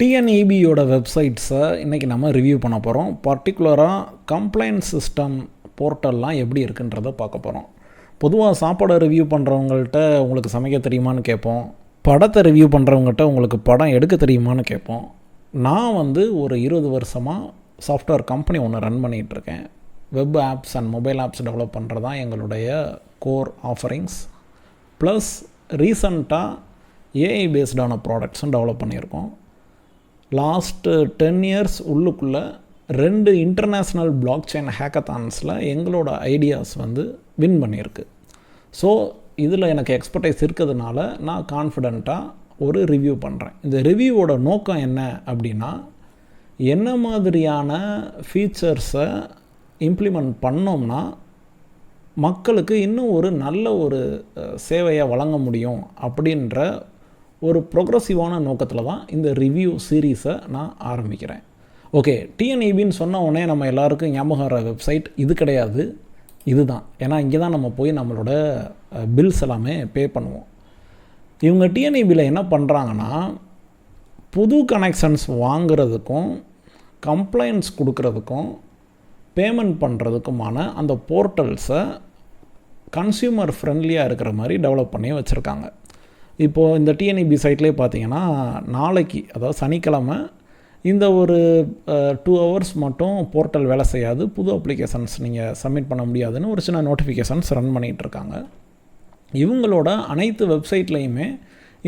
டிஎன்இபியோட வெப்சைட்ஸை இன்றைக்கி நம்ம ரிவ்யூ பண்ண போகிறோம். பர்டிகுலராக கம்ப்ளைண்ட் சிஸ்டம் போர்ட்டல்லாம் எப்படி இருக்குன்றதை பார்க்க போகிறோம். பொதுவாக சாப்பாடை ரிவ்யூ பண்ணுறவங்கள்ட்ட உங்களுக்கு சமைக்க தெரியுமான்னு கேட்போம். படத்தை ரிவ்யூ பண்ணுறவங்கள்ட்ட உங்களுக்கு படம் எடுக்க தெரியுமான்னு கேட்போம். நான் ஒரு 20 வருஷமாக சாஃப்ட்வேர் கம்பெனி ஒன்று ரன் பண்ணிகிட்ருக்கேன். Web apps and mobile apps develop பண்ணுறது தான் எங்களுடைய கோர் ஆஃபரிங்ஸ். ப்ளஸ் ரீசண்டாக ஏஐ பேஸ்டான ப்ராடக்ட்ஸும் டெவலப் பண்ணியிருக்கோம். லாஸ்ட்டு 10 இயர்ஸ் உள்ளுக்குள்ளே 2 இன்டர்நேஷ்னல் பிளாக் செயின் ஹேக்கத்தான்ஸில் எங்களோட ஐடியாஸ் வின் பண்ணியிருக்கு. ஸோ இதில் எனக்கு எக்ஸ்பர்டைஸ் இருக்கிறதுனால நான் கான்ஃபிடெண்ட்டாக ஒரு ரிவ்யூ பண்ணுறேன். இந்த ரிவ்யூவோட நோக்கம் என்ன அப்படின்னா, என்ன மாதிரியான ஃபீச்சர்ஸை இம்ப்ளிமெண்ட் பண்ணோம்னா மக்களுக்கு இன்னும் ஒரு நல்ல ஒரு சேவையை வழங்க முடியும் அப்படின்ற ஒரு ப்ரோக்ரஸிவான நோக்கத்தில் தான் இந்த ரிவ்யூ சீரீஸை நான் ஆரம்பிக்கிறேன். ஓகே, டிஎன்இபின்னு சொன்ன உடனே நம்ம எல்லாருக்கும் ஞாபகம் வர வெப்சைட் இது கிடையாது, இதுதான். ஏன்னா இங்கே தான் நம்ம போய் நம்மளோட பில்ஸ் எல்லாமே பே பண்ணுவோம். இவங்க டிஎன்இபியில் என்ன பண்ணுறாங்கன்னா, புது கனெக்ஷன்ஸ் வாங்குறதுக்கும் கம்ப்ளைண்ட்ஸ் கொடுக்கறதுக்கும் பேமெண்ட் பண்ணுறதுக்குமான அந்த போர்ட்டல்ஸை கன்சியூமர் ஃப்ரெண்ட்லியாக இருக்கிற மாதிரி டெவலப் பண்ணி வச்சுருக்காங்க. இப்போது இந்த டிஎன்இபி சைட்லேயே பார்த்தீங்கன்னா, நாளைக்கு அதாவது சனிக்கிழமை இந்த ஒரு 2 hours மட்டும் போர்ட்டல் வேலை செய்யாது, புது அப்ளிகேஷன்ஸ் நீங்கள் சப்மிட் பண்ண முடியாதுன்னு ஒரு சின்ன நோட்டிஃபிகேஷன்ஸ் ரன் பண்ணிகிட்ருக்காங்க. இவங்களோட அனைத்து வெப்சைட்லேயுமே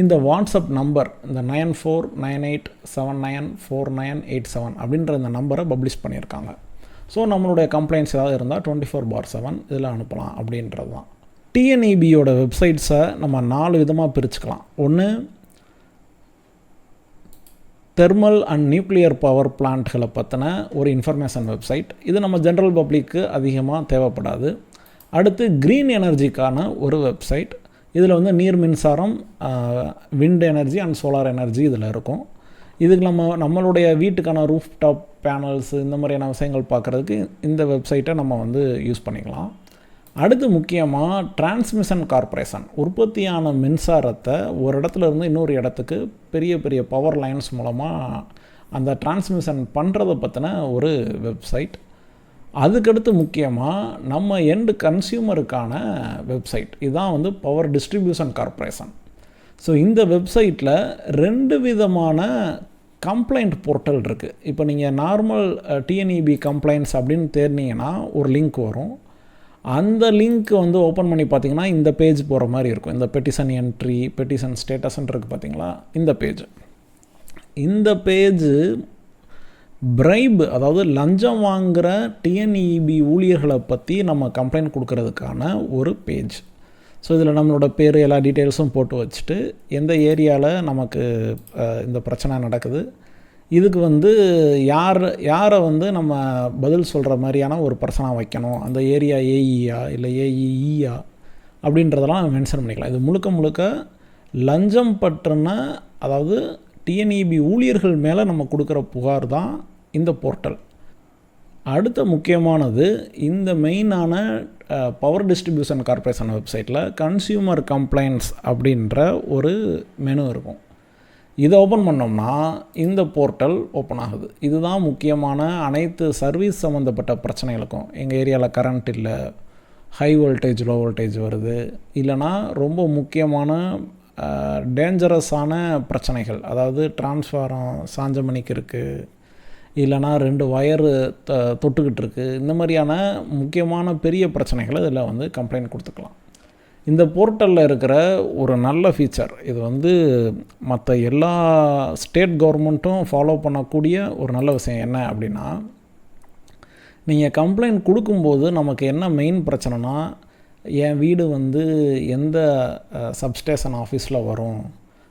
இந்த வாட்ஸ்அப் நம்பர், இந்த 9498794987 அப்படின்ற இந்த நம்பரை பப்ளிஷ் பண்ணியிருக்காங்க. ஸோ நம்மளுடைய கம்ப்ளைண்ட்ஸ் ஏதாவது இருந்தால் 24/7 இதில் அனுப்பலாம் அப்படின்றது தான். டிஎன்இபியோட வெப்சைட்ஸை நம்ம 4 விதமாக பிரிச்சுக்கலாம். ஒன்று, தெர்மல் அண்ட் நியூக்ளியர் பவர் பிளான்ட்களை பற்றின ஒரு இன்ஃபர்மேஷன் வெப்சைட். இது நம்ம ஜென்ரல் பப்ளிக்கு அதிகமாக தேவைப்படாது. அடுத்து க்ரீன் எனர்ஜிக்கான ஒரு வெப்சைட். இதில் நீர் மின்சாரம், wind energy and solar energy இதில் இருக்கும். இதுக்கு நம்மளுடைய வீட்டுக்கான ரூஃப் டாப் பேனல்ஸ் இந்த மாதிரியான விஷயங்கள் பார்க்குறதுக்கு இந்த வெப்சைட்டை நம்ம யூஸ் பண்ணிக்கலாம். அடுத்து முக்கியமாக டிரான்ஸ்மிஷன் கார்ப்பரேஷன் உற்பத்தியான மின்சாரத்தை ஒரு இடத்துல இருந்து இன்னொரு இடத்துக்கு பெரிய பெரிய பவர் லைன்ஸ் மூலமாக அந்த டிரான்ஸ்மிஷன் பண்ணுறதை பற்றின ஒரு வெப்சைட். அதுக்கடுத்து முக்கியமாக நம்ம எண்டு கன்சியூமருக்கான வெப்சைட், இதுதான் பவர் டிஸ்ட்ரிபியூஷன் கார்ப்பரேஷன். ஸோ இந்த வெப்சைட்டில் 2 விதமான கம்ப்ளைண்ட் போர்ட்டல் இருக்குது. இப்போ நீங்கள் நார்மல் டிஎன்இபி கம்ப்ளைண்ட்ஸ் அப்படின்னு தேடினீங்கன்னா ஒரு லிங்க் வரும். அந்த லிங்க் ஓப்பன் பண்ணி பார்த்தீங்கன்னா இந்த பேஜ் போகிற மாதிரி இருக்கும். இந்த பெட்டிஷன் என்ட்ரி, பெட்டிஷன் ஸ்டேட்டஸ்ன்னு இருக்குது பார்த்தீங்களா, இந்த பேஜ். இந்த பேஜ் பிரைப், அதாவது லஞ்சம் வாங்குகிற டிஎன்இபி ஊழியர்களை பற்றி நம்ம கம்ப்ளைண்ட் கொடுக்கறதுக்கான ஒரு பேஜ். ஸோ இதில் நம்மளோட பேர் எல்லா டீட்டெயில்ஸும் போட்டு வச்சுட்டு எந்த ஏரியாவில் நமக்கு இந்த பிரச்சனை நடக்குது, இதுக்கு யாரை நம்ம பதில் சொல்கிற மாதிரியான ஒரு பர்சனாக வைக்கணும், அந்த ஏரியா ஏஇயா இல்லை ஏஇஇயா அப்படின்றதெல்லாம் மென்ஷன் பண்ணிக்கலாம். இது முழுக்க லஞ்சம் பற்றின, அதாவது டிஎன்இபி ஊழியர்கள் மேலே நம்ம கொடுக்குற புகார் தான் இந்த போர்ட்டல். அடுத்த முக்கியமானது, இந்த மெயினான பவர் டிஸ்ட்ரிபியூஷன் கார்ப்பரேஷன் வெப்சைட்டில் கன்சியூமர் கம்ப்ளைண்ட்ஸ் அப்படின்ற ஒரு மெனு இருக்கும். இதை ஓப்பன் பண்ணோம்னா இந்த போர்ட்டல் ஓப்பன் ஆகுது. இதுதான் முக்கியமான அனைத்து சர்வீஸ் சம்மந்தப்பட்ட பிரச்சனைகளுக்கும். எங்கள் ஏரியாவில் கரண்ட் இல்லை, ஹை வோல்டேஜ் லோ வோல்டேஜ் வருது, இல்லைனா ரொம்ப முக்கியமான டேஞ்சரஸான பிரச்சனைகள், அதாவது டிரான்ஸ்ஃபாரம் சாஞ்ச மணிக்கு இருக்குது, இல்லைனா 2 வயரு தொட்டுக்கிட்டு இருக்குது, இந்த மாதிரியான முக்கியமான பெரிய பிரச்சனைகளை இதில் கம்ப்ளைண்ட் கொடுத்துக்கலாம். இந்த போர்ட்டலில் இருக்கிற ஒரு நல்ல ஃபீச்சர், இது மற்ற எல்லா ஸ்டேட் கவர்மெண்ட்டும் ஃபாலோ பண்ணக்கூடிய ஒரு நல்ல விஷயம் என்ன அப்படின்னா, நீங்கள் கம்ப்ளைண்ட் கொடுக்கும்போது நமக்கு என்ன மெயின் பிரச்சனைனா, என் வீடு எந்த சப்ஸ்டேஷன் ஆஃபீஸில் வரும்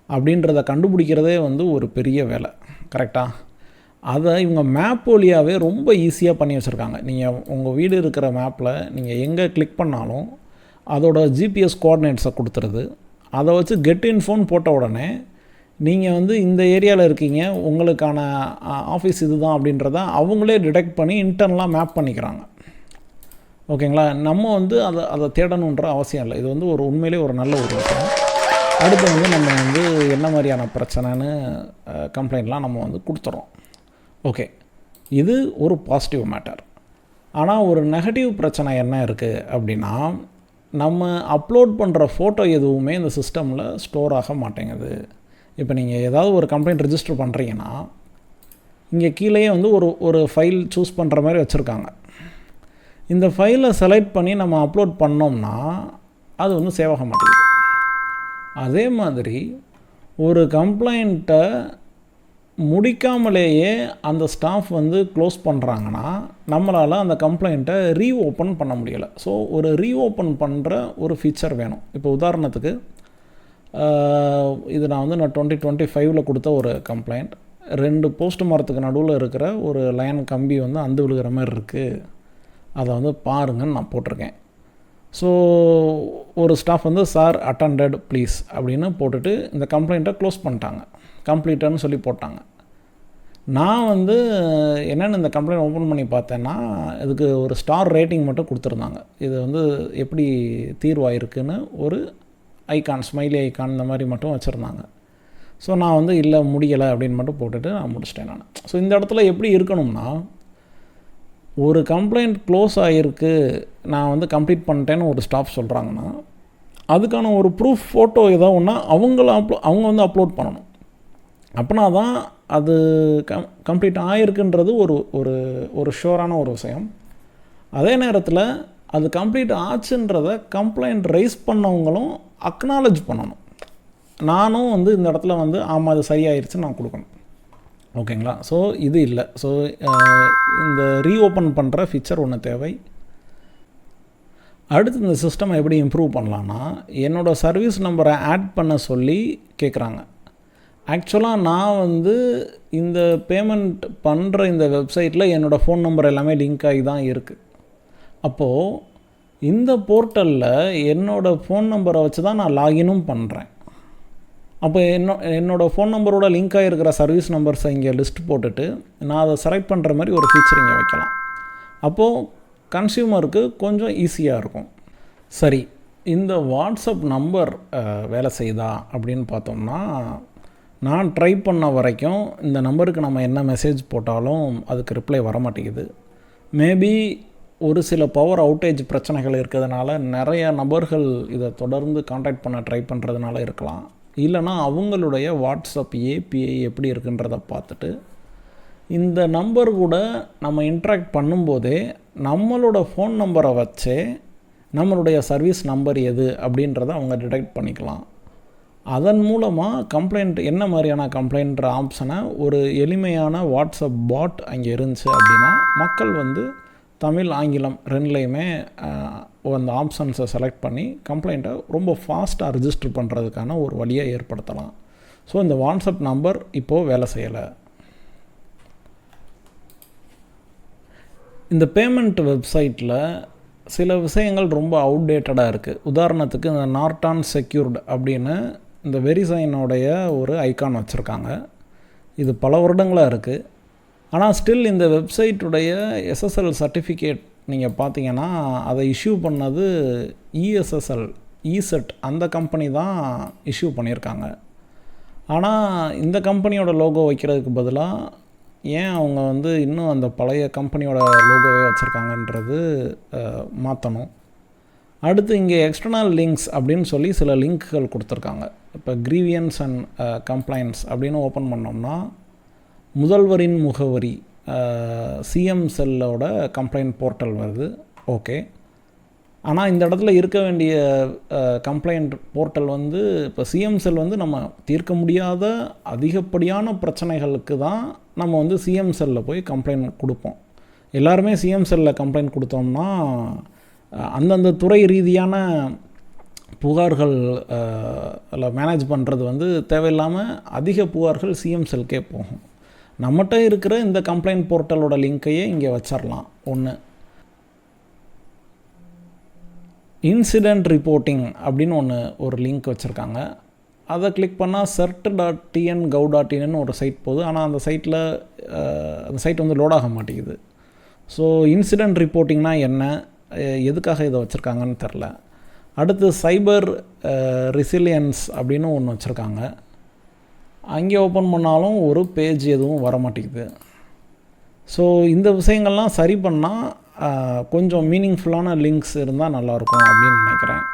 அப்படின்றத கண்டுபிடிக்கிறதே ஒரு பெரிய வேலை. கரெக்டாக? அதை இவங்க மேப் வழியாகவே ரொம்ப ஈஸியாக பண்ணி வச்சுருக்காங்க. நீங்கள் உங்கள் வீடு இருக்கிற மேப்பில் நீங்கள் எங்கே கிளிக் பண்ணாலும் அதோட ஜிபிஎஸ் கோஆர்டினேட்ஸை கொடுத்துருது. அதை வச்சு கெட் இன்ஃபோன் போட்ட உடனே நீங்கள் இந்த ஏரியாவில் இருக்கீங்க, உங்களுக்கான ஆஃபீஸ் இது தான் அப்படின்றத அவங்களே டிடெக்ட் பண்ணி இன்டர்னலாக மேப் பண்ணிக்கிறாங்க. ஓகேங்களா? நம்ம அதை தேடணுன்ற அவசியம் இல்லை. இது ஒரு உண்மையிலே ஒரு நல்ல ஒரு விஷயம். அடுத்து வந்து நம்ம வந்து என்ன மாதிரியான பிரச்சனைன்னு கம்ப்ளைண்ட்லாம் நம்ம வந்து கொடுத்துறோம். ஓகே, இது ஒரு பாசிட்டிவ் மேட்டர். ஆனால் ஒரு நெகட்டிவ் பிரச்சனை என்ன இருக்குது அப்படின்னா, நம்ம அப்லோட் பண்ணுற ஃபோட்டோ எதுவுமே இந்த சிஸ்டமில் ஸ்டோர் ஆக மாட்டேங்குது. இப்போ நீங்கள் ஏதாவது ஒரு கம்ப்ளைண்ட் ரிஜிஸ்டர் பண்ணுறீங்கன்னா, இங்கே கீழேயே வந்து ஒரு ஃபைல் சூஸ் பண்ணுற மாதிரி வச்சுருக்காங்க. இந்த ஃபைலை செலக்ட் பண்ணி நம்ம அப்லோட் பண்ணோம்னா அது வந்து சேவ் ஆக மாட்டேங்குது. அதே மாதிரி ஒரு கம்ப்ளைண்ட்டை முடிக்காமலேயே அந்த ஸ்டாஃப் வந்து க்ளோஸ் பண்ணுறாங்கன்னா நம்மளால் அந்த கம்ப்ளைண்ட்டை ரீஓப்பன் பண்ண முடியலை. ஸோ ஒரு ரீஓப்பன் பண்ணுற ஒரு ஃபீச்சர் வேணும். இப்போ உதாரணத்துக்கு இது நான் 2025 கொடுத்த ஒரு கம்ப்ளைண்ட். 2 போஸ்ட் மரத்துக்கு நடுவில் இருக்கிற ஒரு லைன் கம்பி வந்து அந்து விழுகிற மாதிரி இருக்குது, அதை வந்து பாருங்கன்னு நான் போட்டிருக்கேன். ஸோ ஒரு ஸ்டாஃப் வந்து சார் அட்டெண்டட் ப்ளீஸ் அப்படின்னு போட்டுட்டு இந்த கம்ப்ளைண்ட்டை க்ளோஸ் பண்ணிட்டாங்க, கம்ப்ளீட்டட்னு சொல்லி போட்டாங்க. நான் வந்து என்னென்னு இந்த கம்ப்ளைண்ட் ஓப்பன் பண்ணி பார்த்தேன்னா, இதுக்கு ஒரு ஸ்டார் ரேட்டிங் மட்டும் கொடுத்துருந்தாங்க. இது வந்து எப்படி தீர்வாயிருக்குன்னு ஒரு ஐகான், ஸ்மைலி ஐகான் இந்த மாதிரி மட்டும் வச்சுருந்தாங்க. ஸோ நான் வந்து இல்லை முடியலை அப்படின்னு மட்டும் போட்டுட்டு நான் முடிச்சிட்டேன் நான். ஸோ இந்த இடத்துல எப்படி இருக்கணும்னா, ஒரு கம்ப்ளைண்ட் க்ளோஸ் ஆகிருக்கு, நான் வந்து கம்ப்ளீட் பண்ணிட்டேன்னு ஒரு ஸ்டாஃப் சொல்கிறாங்கன்னா அதுக்கான ஒரு ப்ரூஃப் ஃபோட்டோ ஏதோ ஒன்றா அவங்க வந்து அப்லோட் பண்ணணும். அப்படின்னா தான் அது கம்ப்ளீட் ஆகிருக்குன்றது ஒரு ஷூரான ஒரு விஷயம். அதே நேரத்தில் அது கம்ப்ளீட் ஆச்சுன்றதை கம்ப்ளைண்ட் ரைஸ் பண்ணவங்களும் அக்னாலஜ் பண்ணணும். நானும் வந்து இந்த இடத்துல வந்து ஆமாம் அது சரியாயிருச்சுன்னு நான் கொடுக்கணும். ஓகேங்களா? ஸோ இது இல்லை. ஸோ இந்த ரீஓப்பன் பண்ணுற ஃபீச்சர் ஒன்று தேவை. அடுத்து இந்த சிஸ்டம் எப்படி இம்ப்ரூவ் பண்ணலான்னா, என்னோடய சர்வீஸ் நம்பரை ஆட் பண்ண சொல்லி கேட்குறாங்க. ஆக்சுவலாக நான் வந்து இந்த பேமெண்ட் பண்ணுற இந்த வெப்சைட்டில் என்னோடய ஃபோன் நம்பர் எல்லாமே லிங்க் ஆகி தான் இருக்குது. அப்போது இந்த போர்ட்டலில் என்னோடய ஃபோன் நம்பரை வச்சு தான் நான் லாகினும் பண்ணுறேன். அப்போ என்னோடய ஃபோன் நம்பரோட லிங்க் ஆகிருக்கிற சர்வீஸ் நம்பர்ஸை இங்கே லிஸ்ட் போட்டுட்டு நான் அதை செலக்ட் பண்ணுற மாதிரி ஒரு ஃபீச்சர் இங்கே வைக்கலாம். அப்போது கன்சியூமருக்கு கொஞ்சம் ஈஸியாக இருக்கும். சரி, இந்த வாட்ஸ்அப் நம்பர் வேலை செய்யுதா அப்படின்னு பார்த்தோம்னா, நான் ட்ரை பண்ண வரைக்கும் இந்த நம்பருக்கு நம்ம என்ன மெசேஜ் போட்டாலும் அதுக்கு ரிப்ளை வர மாட்டேங்குது. மேபி ஒரு சில பவர் அவுட்டேஜ் பிரச்சனைகள் இருக்கிறதுனால நிறைய நபர்கள் இதை தொடர்ந்து காண்டாக்ட் பண்ண ட்ரை பண்ணுறதுனால இருக்கலாம். இல்லைனா அவங்களுடைய வாட்ஸ்அப் ஏபிஐ எப்படி இருக்குன்றதை பார்த்துட்டு இந்த நம்பர் கூட நம்ம இன்ட்ராக்ட் பண்ணும்போதே நம்மளோட ஃபோன் நம்பரை வச்சே நம்மளுடைய சர்வீஸ் நம்பர் எது அப்படின்றத அவங்க டிடெக்ட் பண்ணிக்கலாம். அதன் மூலமாக கம்ப்ளைண்ட் என்ன மாதிரியான கம்ப்ளைண்ட்ற ஆப்ஷனை ஒரு எளிமையான வாட்ஸ்அப் பாட் அங்கே இருந்துச்சு அப்படின்னா மக்கள் வந்து தமிழ் ஆங்கிலம் ரெண்டுலேயுமே அந்த ஆப்ஷன்ஸை செலக்ட் பண்ணி கம்ப்ளைண்ட்டை ரொம்ப ஃபாஸ்ட்டாக ரிஜிஸ்டர் பண்ணுறதுக்கான ஒரு வழியை ஏற்படுத்தலாம். ஸோ இந்த வாட்ஸ்அப் நம்பர் இப்போது வேலை செய்யலை. இந்த பேமெண்ட் வெப்சைட்டில் சில விஷயங்கள் ரொம்ப அவுடேட்டடாக இருக்குது. உதாரணத்துக்கு இந்த நார்டான் செக்யூர்டு அப்படின்னு இந்த வெரிசைனோடைய ஒரு ஐகான் வச்சுருக்காங்க. இது பல வருடங்களாக இருக்குது. ஆனால் ஸ்டில் இந்த வெப்சைட்டுடைய SSL சர்டிஃபிகேட் நீங்கள் பார்த்தீங்கன்னா அதை இஷ்யூ பண்ணது ESET அந்த கம்பெனி தான் இஷ்யூ பண்ணியிருக்காங்க. ஆனால் இந்த கம்பெனியோட லோகோ வைக்கிறதுக்கு பதிலாக ஏன் அவங்க வந்து இன்னும் அந்த பழைய கம்பெனியோட லோகோவே வச்சுருக்காங்கன்றது மாற்றணும். அடுத்து இங்கே எக்ஸ்டர்னல் லிங்க்ஸ் அப்படின்னு சொல்லி சில லிங்க்குகள் கொடுத்துருக்காங்க. இப்போ கிரீவியன்ஸ் அண்ட் கம்ப்ளைண்ட்ஸ் அப்படின்னு ஓப்பன் பண்ணோம்னா முதல்வரின் முகவரி சிஎம் செல்லோட கம்ப்ளைண்ட் போர்ட்டல் வருது. ஓகே, ஆனால் இந்த இடத்துல இருக்க வேண்டிய கம்ப்ளைண்ட் போர்ட்டல் வந்து இப்போ சிஎம் செல் வந்து நம்ம தீர்க்க முடியாத அதிகப்படியான பிரச்சனைகளுக்கு தான் நம்ம வந்து சிஎம் செல்லில் போய் கம்ப்ளைண்ட் கொடுப்போம். எல்லாருமே சிஎம் செல்லில் கம்ப்ளைண்ட் கொடுத்தோம்னா அந்தந்த துறை ரீதியான புகார்கள் மேனேஜ் பண்ணுறது வந்து தேவையில்லாமல் அதிக புகார்கள் சிஎம் செல்கே போகும். நம்மகிட்ட இருக்கிற இந்த கம்ப்ளைண்ட் போர்ட்டலோட லிங்க்கையே இங்கே வச்சிடலாம். ஒன்று, இன்சிடெண்ட் ரிப்போர்ட்டிங் அப்படின்னு ஒரு லிங்க் வச்சுருக்காங்க. அதை கிளிக் பண்ணால் cert.tn.gov.in ஒரு சைட் போகுது. ஆனால் அந்த சைட் வந்து லோட் ஆக மாட்டேங்குது. ஸோ இன்சிடெண்ட் ரிப்போர்ட்டிங்னால் என்ன, எதுக்காக இதை வச்சுருக்காங்கன்னு தெரில. அடுத்து சைபர் ரெசிலியன்ஸ் அப்படின்னு ஒன்று வச்சுருக்காங்க. அங்கே ஓப்பன் பண்ணாலும் ஒரு பேஜ் எதுவும் வர மாட்டேங்குது. ஸோ இந்த விஷயங்கள்லாம் சரி பண்ணால் கொஞ்சம் மீனிங்ஃபுல்லான லிங்க்ஸ் இருந்தால் நல்லாயிருக்கும் அப்படின்னு நினைக்கிறேன்.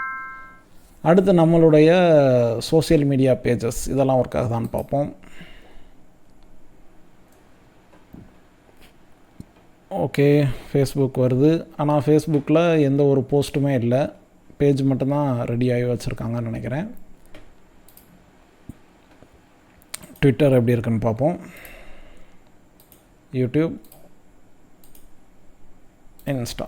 அடுத்து நம்மளுடைய சோஷியல் மீடியா பேஜஸ் இதெல்லாம் ஒர்க் ஆகுதான்னு பார்ப்போம். ஓகே, ஃபேஸ்புக் வருது. ஆனால் ஃபேஸ்புக்கில் எந்த ஒரு போஸ்ட்டுமே இல்லை, பேஜ் மட்டும்தான் ரெடி ஆகி வச்சுருக்காங்கன்னு நினைக்கிறேன். ட்விட்டர் எப்படி இருக்குன்னு பார்ப்போம். YouTube, Insta.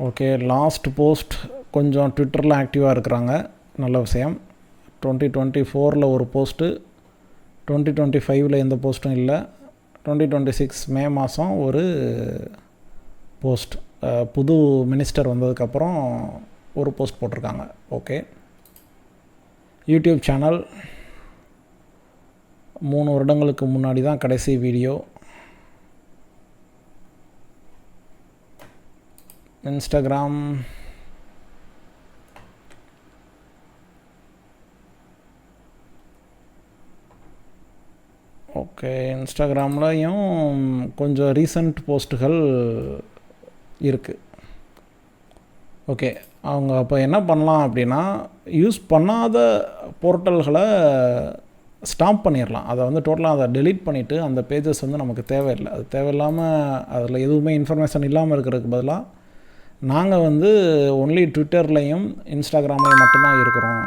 Okay, last post கொஞ்சம் ட்விட்டரில் ஆக்டிவாக இருக்கிறாங்க, நல்ல விஷயம். 2024 ஒரு போஸ்ட்டு, 2025 எந்த போஸ்ட்டும் இல்லை. 2026 மே மாதம் ஒரு போஸ்ட், புது மினிஸ்டர் வந்ததுக்கப்புறம் ஒரு போஸ்ட் போட்டிருக்காங்க. ஓகே, யூடியூப் சேனல் 3 வருடங்களுக்கு முன்னாடி தான் கடைசி வீடியோ. இன்ஸ்டாகிராம், ஓகே, இன்ஸ்டாகிராம்லையும் கொஞ்சம் ரீசன்ட் போஸ்ட்டுகள் இருக்குது. ஓகே, அவங்க அப்போ என்ன பண்ணலாம் அப்படின்னா, யூஸ் பண்ணாத போர்ட்டல்களை ஸ்டாப் பண்ணிடலாம். அதை வந்து டோட்டலாக அதை டெலீட் பண்ணிவிட்டு அந்த பேஜஸ் வந்து நமக்கு தேவையில்லை. அது தேவையில்லாமல் அதில் எதுவுமே இன்ஃபர்மேஷன் இல்லாமல் இருக்கிறதுக்கு பதிலாக நாங்கள் வந்து ஒன்லி ட்விட்டர்லேயும் இன்ஸ்டாகிராம்லேயும் மட்டும்தான் இருக்கிறோம்,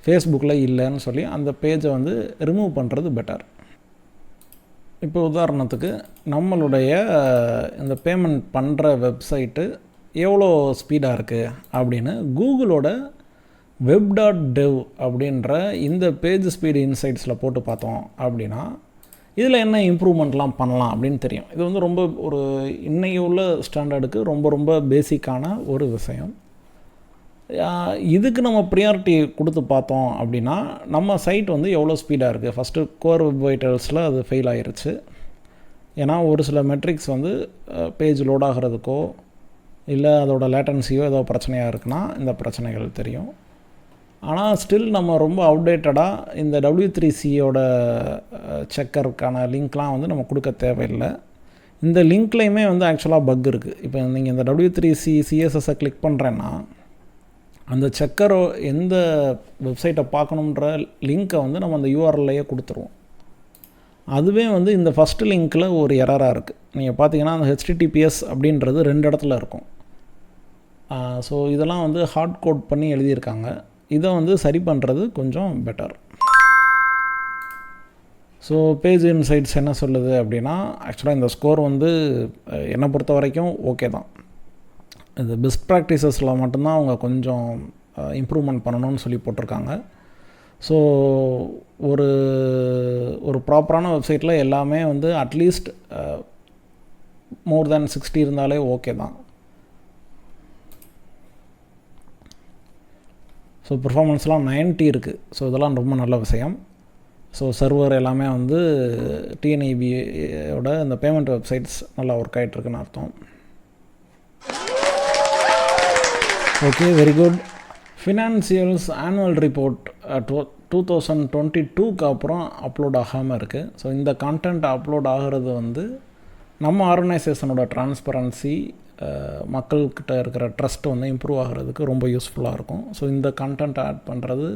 ஃபேஸ்புக்கில் இல்லைன்னு சொல்லி அந்த பேஜை வந்து ரிமூவ் பண்ணுறது பெட்டர். இப்போ உதாரணத்துக்கு நம்மளுடைய இந்த பேமெண்ட் பண்ணுற வெப்சைட்டு எவ்வளோ ஸ்பீடாக இருக்குது அப்படின்னு கூகுளோட web.dev அப்படின்ற இந்த பேஜ் ஸ்பீடு இன்சைட்ஸில் போட்டு பார்த்தோம் அப்படின்னா இதில் என்ன இம்ப்ரூவ்மெண்ட்லாம் பண்ணலாம் அப்படின்னு தெரியும். இது வந்து ரொம்ப ஒரு இன்னைக்கு உள்ள ஸ்டாண்டர்டுக்கு ரொம்ப ரொம்ப பேசிக்கான ஒரு விஷயம். இதுக்கு நம்ம ப்ரியாரிட்டி கொடுத்து பார்த்தோம் அப்படின்னா நம்ம சைட் வந்து எவ்வளோ ஸ்பீடாக இருக்குது. ஃபஸ்ட்டு கோர் வெப் வைட்டல்ஸில் அது ஃபெயில் ஆகிருச்சு. ஏன்னா ஒரு சில மெட்ரிக்ஸ் வந்து பேஜ் லோட் ஆகிறதுக்கோ இல்லை அதோட லேட்டன்சியோ ஏதோ பிரச்சனையாக இருக்குன்னா இந்த பிரச்சனைகள் தெரியும். ஆனால் ஸ்டில் நம்ம ரொம்ப அப்டேட்டடாக இந்த W3Cயோட செக்கருக்கான லிங்க்லாம் வந்து நம்ம கொடுக்க தேவையில்லை. இந்த லிங்க்லேயுமே வந்து ஆக்சுவலாக பக் இருக்குது. இப்போ நீங்கள் இந்த W3C CSSஐ கிளிக் பண்ணுறேன்னா அந்த செக்கரோ எந்த வெப்சைட்டை பார்க்கணுன்ற லிங்க்கை வந்து நம்ம அந்த URLலையே கொடுத்துருவோம். அதுவே வந்து இந்த ஃபஸ்ட்டு லிங்க்கில் ஒரு எரராக இருக்குது. நீங்கள் பார்த்தீங்கன்னா அந்த HTTPS அப்படின்றது 2 இடத்துல இருக்கும். ஸோ இதெல்லாம் வந்து ஹார்ட் கோட் பண்ணி எழுதியிருக்காங்க. இதை வந்து சரி பண்ணுறது கொஞ்சம் பெட்டர். ஸோ பேஜ் இன்சைட்ஸ் என்ன சொல்லுது அப்படின்னா, ஆக்சுவலாக இந்த ஸ்கோர் வந்து என்னை பொறுத்த வரைக்கும் ஓகே தான். இது பெஸ்ட் ப்ராக்டிசஸில் மட்டும்தான் அவங்க கொஞ்சம் இம்ப்ரூவ்மெண்ட் பண்ணணும்னு சொல்லி போட்டிருக்காங்க. ஸோ ஒரு ப்ராப்பரான வெப்சைட்டில் எல்லாமே வந்து அட்லீஸ்ட் மோர் தேன் 60 இருந்தாலே ஓகே தான். ஸோ பெர்ஃபார்மன்ஸ்லாம் 90 இருக்குது. ஸோ இதெல்லாம் ரொம்ப நல்ல விஷயம். ஸோ சர்வர் எல்லாமே வந்து TNIBயோட இந்த பேமெண்ட் வெப்சைட்ஸ் நல்லா ஒர்க் ஆகிட்டுருக்குன்னு அர்த்தம். Okay, very good. Financials annual report 2022க்கு அப்புறம் அப்லோட் ஆகாமல் இருக்குது. ஸோ இந்த கான்டென்ட் அப்லோட் ஆகிறது வந்து நம்ம ஆர்கனைசேஷனோட டிரான்ஸ்பரன்சி, மக்கள்கிட்ட இருக்கிற ட்ரஸ்ட் வந்து இம்ப்ரூவ் ஆகிறதுக்கு ரொம்ப யூஸ்ஃபுல்லாக இருக்கும். ஸோ இந்த கான்டென்ட் ஆட் பண்ணுறது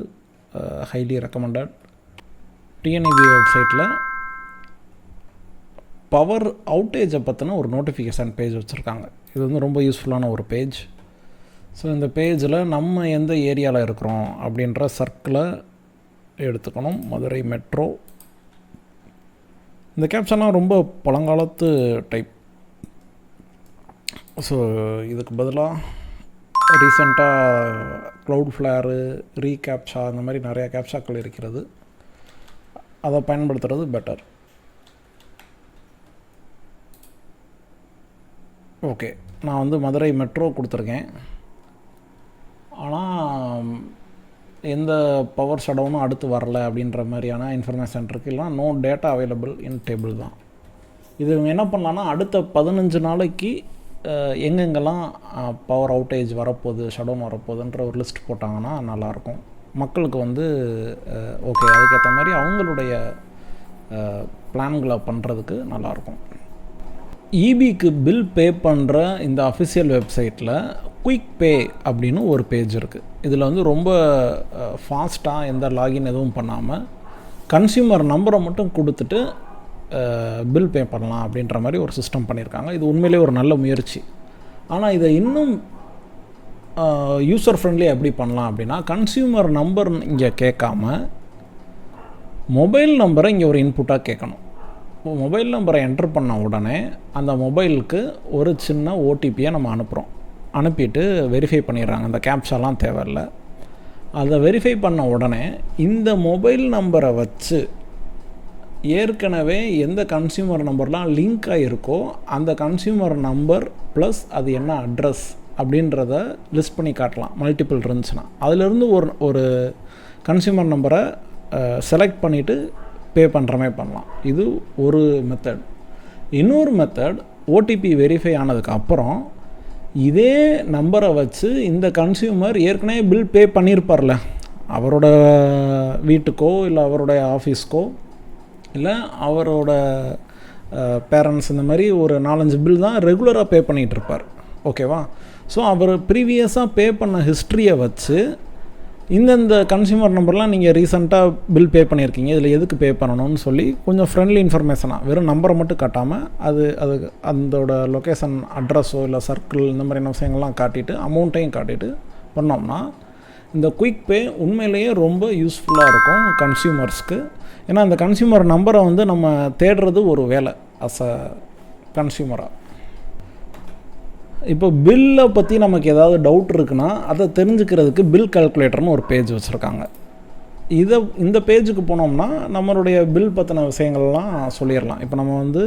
ஹைலி ரெக்கமெண்டட். TNIB வெப்சைட்டில் பவர் அவுட்டேஜை பற்றின ஒரு நோட்டிஃபிகேஷன் பேஜ் வச்சுருக்காங்க. இது வந்து ரொம்ப யூஸ்ஃபுல்லான ஒரு பேஜ். ஸோ இந்த பேஜில் நம்ம எந்த ஏரியாவில் இருக்கிறோம் அப்படின்ற சர்க்கிளை எடுத்துக்கணும். மதுரை மெட்ரோ. இந்த கேப்ஷன்லாம் ரொம்ப பழங்காலத்து டைப். ஸோ இதுக்கு பதிலாக ரீசெண்டாக க்ளவுட்ஃப்ளேரு, ரீகேப்சா அந்த மாதிரி நிறையா கேப்சாக்கள் இருக்கிறது. அதை பயன்படுத்துகிறது பெட்டர். ஓகே, நான் வந்து மதுரை மெட்ரோ கொடுத்துருக்கேன். ஆனால் எந்த பவர் ஷடவுனும் அடுத்து வரல அப்படின்ற மாதிரியான இன்ஃபர்மேஷன் இருக்குது. இல்லைனா no data available in table தான். இது என்ன பண்ணலான்னா அடுத்த 15 நாளைக்கு எங்கெங்கெல்லாம் பவர் அவுட்டேஜ் வரப்போகுது, ஷட்டவுன் வரப்போகுதுன்ற ஒரு லிஸ்ட் போட்டாங்கன்னா நல்லாயிருக்கும். மக்களுக்கு வந்து ஓகே, அதுக்கேற்ற மாதிரி அவங்களுடைய பிளான்களை பண்ணுறதுக்கு நல்லாயிருக்கும். ஈபிக்கு பில் பே பண்ணுற இந்த அஃபிஷியல் வெப்சைட்டில் குயிக் பே அப்படின்னு ஒரு பேஜ் இருக்குது. இதில் வந்து ரொம்ப ஃபாஸ்ட்டாக எந்த லாகின் எதுவும் பண்ணாமல் கன்சியூமர் நம்பரை மட்டும் கொடுத்துட்டு பில் பே பண்ணலாம் அப்படின்ற மாதிரி ஒரு சிஸ்டம் பண்ணியிருக்காங்க. இது உண்மையிலே ஒரு நல்ல முயற்சி. ஆனால் இதை இன்னும் யூசர் ஃப்ரெண்ட்லியாக எப்படி பண்ணலாம் அப்படின்னா, கன்சியூமர் நம்பர் இங்கே கேட்காம மொபைல் நம்பரை இங்கே ஒரு இன்புட்டாக கேட்கணும். மொபைல் நம்பரை என்ட்ரு பண்ண உடனே அந்த மொபைலுக்கு ஒரு சின்ன ஓடிபியை நம்ம அனுப்புகிறோம். அனுப்பிட்டு வெரிஃபை பண்ணிடுறாங்க. அந்த கேப்சாலாம் தேவையில்லை. அதை வெரிஃபை பண்ண உடனே இந்த மொபைல் நம்பரை வச்சு ஏற்கனவே எந்த கன்சியூமர் நம்பர்லாம் லிங்க் ஆகிருக்கோ அந்த கன்சியூமர் நம்பர் ப்ளஸ் அது என்ன அட்ரஸ் அப்படின்றத லிஸ்ட் பண்ணி காட்டலாம். மல்டிபிள் இருந்துச்சுன்னா அதிலிருந்து ஒரு கன்சியூமர் நம்பரை செலக்ட் பண்ணிவிட்டு பே பண்ணுற மாதிரி பண்ணலாம். இது ஒரு மெத்தட். இன்னொரு மெத்தட், ஓடிபி வெரிஃபை ஆனதுக்கப்புறம் இதே நம்பரை வச்சு இந்த கன்சியூமர் ஏற்கனவே பில் பே பண்ணியிருப்பார்ல, அவரோட வீட்டுக்கோ இல்லை அவருடைய ஆஃபீஸ்க்கோ இல்லை அவரோட பேரண்ட்ஸ், இந்த மாதிரி ஒரு 4-5 பில் தான் ரெகுலராக பே பண்ணிகிட்ருப்பார். ஓகேவா? ஸோ அவர் ப்ரீவியஸாக பே பண்ண ஹிஸ்ட்ரியை வச்சு இந்தந்த கன்சியூமர் நம்பர்லாம் நீங்கள் ரீசெண்டாக பில் பே பண்ணியிருக்கீங்க, இதில் எதுக்கு பே பண்ணணும்னு சொல்லி கொஞ்சம் ஃப்ரெண்ட்லி இன்ஃபர்மேஷனாக வெறும் நம்பரை மட்டும் காட்டாமல் அது அதோட லொக்கேஷன், அட்ரஸோ இல்லை சர்க்கிள், இந்த மாதிரியான விஷயங்கள்லாம் காட்டிட்டு அமௌண்ட்டையும் காட்டிட்டு பண்ணோம்னா இந்த குயிக் பே உண்மையிலேயே ரொம்ப யூஸ்ஃபுல்லாக இருக்கும் கன்சியூமர்ஸ்க்கு. ஏன்னா அந்த கன்சியூமர் நம்பரை வந்து நம்ம தேடுறது ஒரு வேலை அஸ் அ கன்சியூமராக. இப்போ பில்லை பற்றி நமக்கு ஏதாவது டவுட் இருக்குன்னா அதை தெரிஞ்சுக்கிறதுக்கு பில் கால்குலேட்டர்னு ஒரு பேஜ் வச்சுருக்காங்க. இந்த பேஜுக்கு போனோம்னா நம்மளுடைய பில் பற்றின விஷயங்கள்லாம் சொல்லிடலாம். இப்போ நம்ம வந்து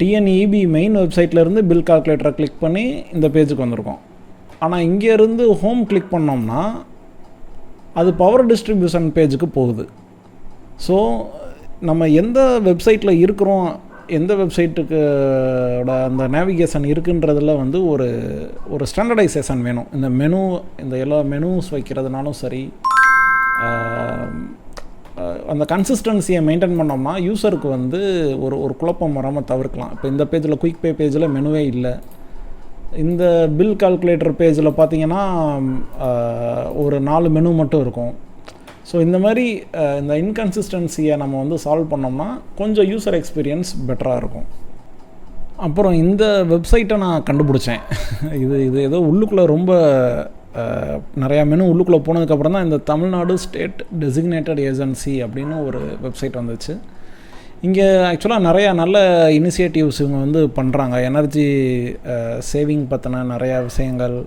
டிஎன்இபி மெயின் வெப்சைட்லேருந்து பில் கால்குலேட்டரை கிளிக் பண்ணி இந்த பேஜுக்கு வந்திருக்கோம். ஆனால் இங்கேருந்து ஹோம் கிளிக் பண்ணோம்னா அது பவர் டிஸ்ட்ரிபியூஷன் பேஜுக்கு போகுது. ஸோ நம்ம எந்த வெப்சைட்டில் இருக்கிறோம், எந்த வெப்சைட்டுக்கோட அந்த நேவிகேஷன் இருக்குன்றதில் வந்து ஒரு ஸ்டாண்டர்டைசேஷன் வேணும். இந்த மெனு, இந்த எல்லா மெனுஸ் வைக்கிறதுனாலும் சரி, அந்த கன்சிஸ்டன்சியை மெயின்டைன் பண்ணோம்னா யூஸருக்கு வந்து ஒரு குழப்பம் வராமல் தவிர்க்கலாம். இப்போ இந்த பேஜில் குயிக் பே பேஜில் மெனுவே இல்லை. இந்த பில் கால்குலேட்டர் பேஜில் பார்த்தீங்கன்னா ஒரு 4 மெனு மட்டும் இருக்கும். ஸோ இந்த மாதிரி இந்த இன்கன்சிஸ்டன்சியை நம்ம வந்து சால்வ் பண்ணோம்னா கொஞ்சம் யூசர் எக்ஸ்பீரியன்ஸ் பெட்டராக இருக்கும். அப்புறம் இந்த வெப்சைட்டை நான் கண்டுபிடிச்சேன். இது ஏதோ உள்ளுக்குள்ளே ரொம்ப நிறையா மெனு உள்ளுக்குள்ளே போனதுக்கப்புறம் தான் இந்த தமிழ்நாடு ஸ்டேட் டெசிக்னேட்டட் ஏஜென்சி அப்படின்னு ஒரு வெப்சைட் வந்துச்சு. இங்கே ஆக்சுவலாக நிறையா நல்ல இனிஷியேட்டிவ்ஸ் இவங்க வந்து பண்ணுறாங்க. எனர்ஜி சேவிங் பற்றின நிறையா விஷயங்கள்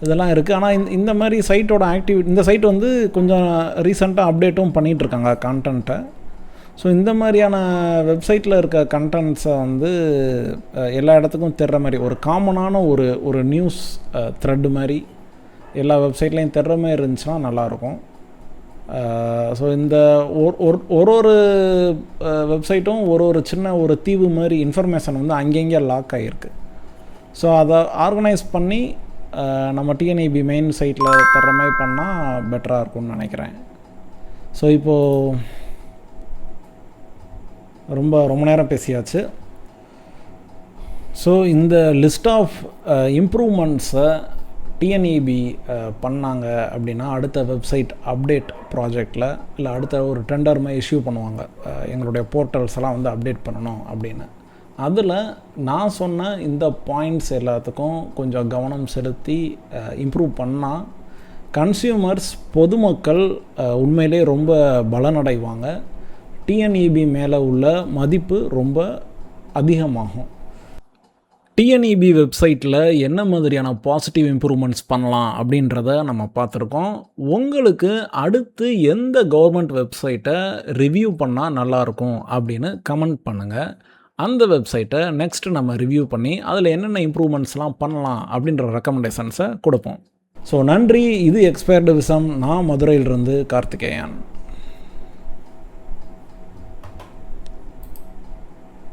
இதெல்லாம் இருக்குது. ஆனால் இந்த மாதிரி சைட்டோட இந்த சைட் வந்து கொஞ்சம் ரீசெண்டாக அப்டேட்டும் பண்ணிகிட்ருக்காங்க கண்டென்ட்டை. ஸோ இந்த மாதிரியான வெப்சைட்டில் இருக்க கண்டென்ட்ஸை வந்து எல்லா இடத்துக்கும் தெரிகிற மாதிரி ஒரு காமனான ஒரு நியூஸ் த்ரெட்டு மாதிரி எல்லா வெப்சைட்லேயும் தெரிகிற மாதிரி இருந்துச்சுன்னா நல்லாயிருக்கும். ஸோ இந்த ஒரு வெப்சைட்டும் ஒரு சின்ன ஒரு தீவு மாதிரி இன்ஃபர்மேஷன் வந்து அங்கங்கே லாக் ஆகிருக்கு. ஸோ அதை ஆர்கனைஸ் பண்ணி நம்ம டிஎன்இபி மெயின் சைட்டில் தர்ற மாதிரி பண்ணால் பெட்டராக இருக்கும்னு நினைக்கிறேன். ஸோ இப்போது ரொம்ப நேரம் பேசியாச்சு. ஸோ இந்த லிஸ்ட் ஆஃப் இம்ப்ரூவ்மெண்ட்ஸை டிஎன்இபி பண்ணாங்க அப்படின்னா அடுத்த வெப்சைட் அப்டேட் ப்ராஜெக்டில் இல்லை அடுத்த ஒரு டெண்டர் மாதிரி இஷ்யூ பண்ணுவாங்க, எங்களுடைய போர்ட்டல்ஸ் எல்லாம் வந்து அப்டேட் பண்ணணும் அப்படின்னு. அதில் நான் சொன்ன இந்த பாயிண்ட்ஸ் எல்லாத்துக்கும் கொஞ்சம் கவனம் செலுத்தி இம்ப்ரூவ் பண்ணால் கன்சியூமர்ஸ், பொதுமக்கள் உண்மையிலே ரொம்ப பலனடைவாங்க. டிஎன்இபி மேலே உள்ள மதிப்பு ரொம்ப அதிகமாகும். டிஎன்இபி வெப்சைட்டில் என்ன மாதிரியான பாசிட்டிவ் இம்ப்ரூவ்மெண்ட்ஸ் பண்ணலாம் அப்படின்றத நம்ம பார்த்துருக்கோம். உங்களுக்கு அடுத்து எந்த கவர்மெண்ட் வெப்சைட்டை ரிவ்யூ பண்ணால் நல்லாயிருக்கும் அப்படின்னு கமெண்ட் பண்ணுங்கள். அந்த வெப்சைட்டை நெக்ஸ்ட் நம்ம ரிவ்யூ பண்ணி அதில் என்னென்ன இம்ப்ரூவ்மெண்ட்ஸ்லாம் பண்ணலாம் அப்படின்ற ரெக்கமெண்டேஷன்ஸை கொடுப்போம். ஸோ நன்றி. இது எக்ஸ்பயர்டு விசம். நான் மதுரையிலிருந்து கார்த்திகேயன்.